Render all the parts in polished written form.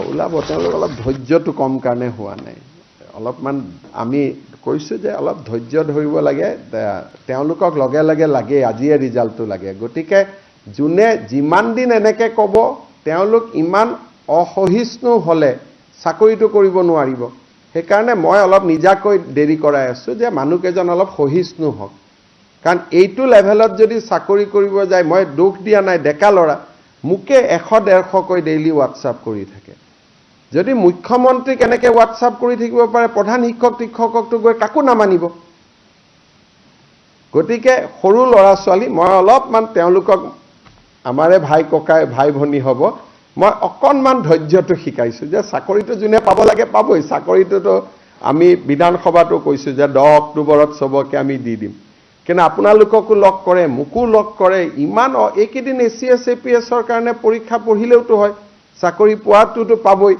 ওলাব তেওঁলোক অলপ ধৈৰ্যটো কম কাৰণে হোৱা নাই অলপমান আমি কৈছো যে অলপ ধৈৰ্য ধৰিব লাগে তেওঁলোকক লগে লগে লাগে আজিয়ে ৰিজাল্টটো লাগে গতিকে জুনে যিমান দিন এনেকে ক'ব তেওঁলোক ইমান অসহিষ্ণু হলে চাকৰিটো কৰিব নোৱাৰিব সেইকাৰণে মই অলপ নিজাকৈ দেৰি কৰাই আছো যে মানুহকেজন অলপ সহিষ্ণু হওক কাৰণ এইটো লেভেলত যদি চাকৰি কৰিব যায় মই দুখ দিয়া নাই ডেকা লৰা মুকে 100-150 কৈ ডেইলি হোৱাটছআপ কৰি থাকে যদি মুখ্যমন্ত্ৰী কেনেকে হোৱাটছআপ কৰি থাকিব পাৰে প্ৰধান শিক্ষকটো গৈ কাকো নামানিব গতিকে সৰু লৰা ছোৱালী মই অলপমান তেওঁলোকক আমাৰে ভাই ককাই ভাই ভনী হ'ব মই অকনমান ধৈৰ্যটো শিকাইছো যে চাকৰিটো জুনে পাব লাগে পাবই চাকৰিটোতো আমি বিধানসভাটো কৈছো যে 10 অক্টোবৰত সবকে আমি দি দিম কিন্তু আপোনালোককো লক কৰে মুকু লক কৰে ইমান এইকেদিন এসিএস এপিএছৰ কাৰণে পৰীক্ষা পঢ়িলেওতো হয় চাকৰি পোৱাটোতো পাবই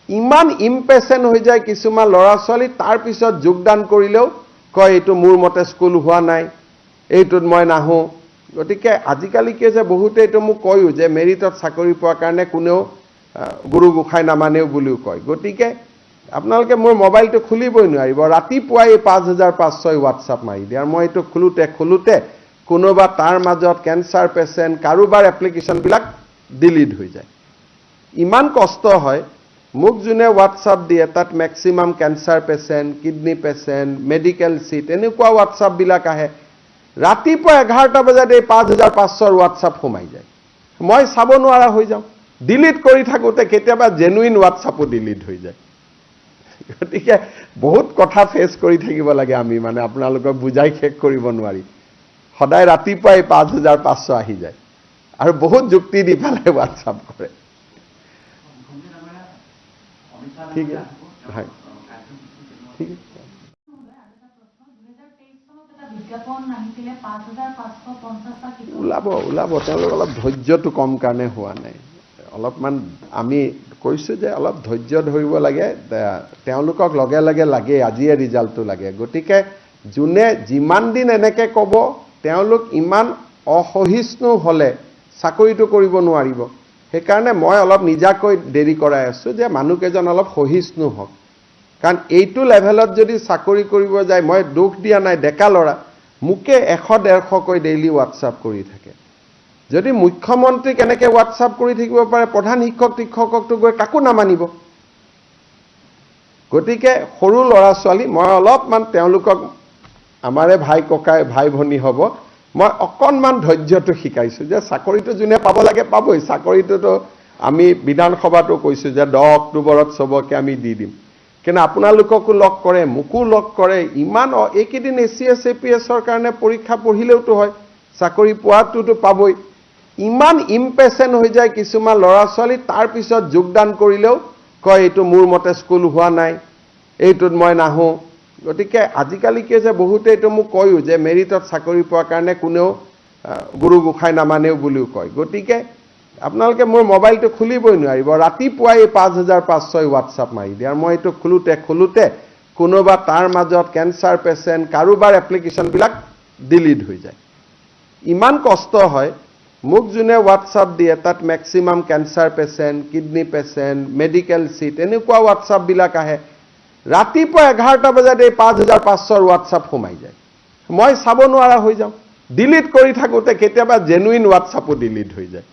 ইমান ইম্পেশেন্ট হৈ যায় কিছুমান লৰা ছোৱালী তাৰ পিছত যোগদান কৰিলেও কয় এইটো মোৰ মতে স্কুল হোৱা নাই এইটোত মই নাহো গতিকে আজিকালি কি যে বহুতে এইটো মোক কয়ও যে মেৰিটত চাকৰি পোৱাৰ কাৰণে কোনেও গুৰু গোখাই নামানেও বুলিও কয় গতিকে আপোনালোকে মোৰ মোবাইলটো খুলিবই নোৱাৰিব ৰাতিপুৱাই 5506 হোৱাটছআপ মাৰি দিয়ে আৰু মই এইটো খুলুতে কোনোবা তাৰ মাজত কেন্সাৰ পেশেন্ট কাৰোবাৰ এপ্লিকেশন বিলাক ডিলিট হৈ যায় ইমান কষ্ট হয় মোক জুনে হোৱাটছআপ দিয়ে তাত maximum cancer patient kidney patient medical sheet এনেকুৱা হোৱাটছআপ বিলাক আহে ৰাতিপুৱা 11টা বজাত এই 5500 হোৱাটছআপ সোমাই যায় মই চাব নোৱাৰা হৈ যাওঁ ডিলিট কৰি থাকোতে কেতিয়াবা জেনুইন হোৱাটছআপো ডিলিট হৈ যায় গতিকে বহুত কথা ফেস কৰি থাকিব লাগে আমি মানে আপোনালোকক বুজাই শেষ কৰিব নোৱাৰি সদায় ৰাতিপুৱাই 5500 আহি যায় আৰু বহুত যুক্তি দি পেলাই হোৱাটছআপ কৰে ঠিক আছে হয় ঠিক আছে ওলাব তেওঁলোক অলপ ধৈৰ্যটো কম কাৰণে হোৱা নাই অলপমান আমি কৈছো যে অলপ ধৈৰ্য ধৰিব লাগে তেওঁলোকক লগে লগে লাগে আজিয়ে ৰিজাল্টটো লাগে গতিকে জুনে যিমান দিন এনেকে ক'ব তেওঁলোক ইমান অসহিষ্ণু হলে চাকৰিটো কৰিব নোৱাৰিব সেইকাৰণে মই অলপ নিজাকৈ দেৰি কৰাই আছো যে মানুহকেজন অলপ সহিষ্ণু হওক কাৰণ এইটো লেভেলত যদি চাকৰি কৰিব যায় মই দুখ দিয়া নাই ডেকা লৰা মুকে 100-150 কৈ ডেইলি হোৱাটছআপ কৰি থাকে যদি মুখ্যমন্ত্ৰী কেনেকে হোৱাটছআপ কৰি থাকিব পাৰে প্ৰধান শিক্ষকটো গৈ কাকো নামানিব গতিকে সৰু লৰা ছোৱালী মই অলপমান তেওঁলোকক আমাৰে ভাই ককাই ভাই ভনী হ'ব মই অকনমান ধৈৰ্যটো শিকাইছো যে চাকৰিটো জুনে পাব লাগে পাবই চাকৰিটোতো আমি বিধানসভাটো কৈছো যে 10 অক্টোবৰত সবকে আমি দি দিম কিন্তু আপোনালোককো লক কৰে মুকু লক কৰে ইমান এইকেদিন এসিএস এপিএছৰ কাৰণে পৰীক্ষা পঢ়িলেওতো হয় চাকৰি পোৱাটোতো পাবই ইমান ইম্পেশেন্ট হৈ যায় কিছুমান লৰা ছোৱালী তাৰ পিছত যোগদান কৰিলেও কয় এইটো মোৰ মতে স্কুল হোৱা নাই এইটোত মই নাহো গতিকে আজিকালি কি যে বহুতে এইটো মোক কয়ও যে মেৰিটত চাকৰি পোৱাৰ কাৰণে কোনেও গুৰু গোখাই নামানেও বুলিও কয় গতিকে আপোনালোকে মোৰ মোবাইলটো খুলিবই নোৱাৰিব ৰাতিপুৱাই 5506 হোৱাটছআপ মাৰি দিয়ে আৰু মই এইটো খুলুতে কোনোবা তাৰ মাজত কেন্সাৰ পেশেন্ট কাৰোবাৰ এপ্লিকেশন বিলাক ডিলিট হৈ যায় ইমান কষ্ট হয় মোক জুনে হোৱাটছআপ দিয়ে তাত maximum cancer patient kidney patient medical sheet এনেকুৱা হোৱাটছআপ বিলাক আহে ৰাতিপুৱা 11টা বজাত এই 5500 হোৱাটছআপ সোমাই যায় মই চাব নোৱাৰা হৈ যাওঁ ডিলিট কৰি থাকোতে কেতিয়াবা জেনুইন হোৱাটছআপো ডিলিট হৈ যায়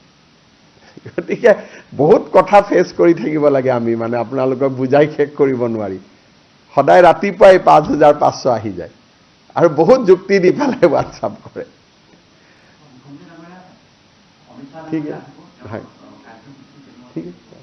গতিকে বহুত কথা ফেস কৰি থাকিব লাগে আমি মানে আপোনালোকক বুজাই শেষ কৰিব নোৱাৰি সদায় ৰাতিপুৱাই 5500 আহি যায় আৰু বহুত যুক্তি দি পেলাই হোৱাটছআপ কৰে ঠিক আছে হয় ঠিক আছে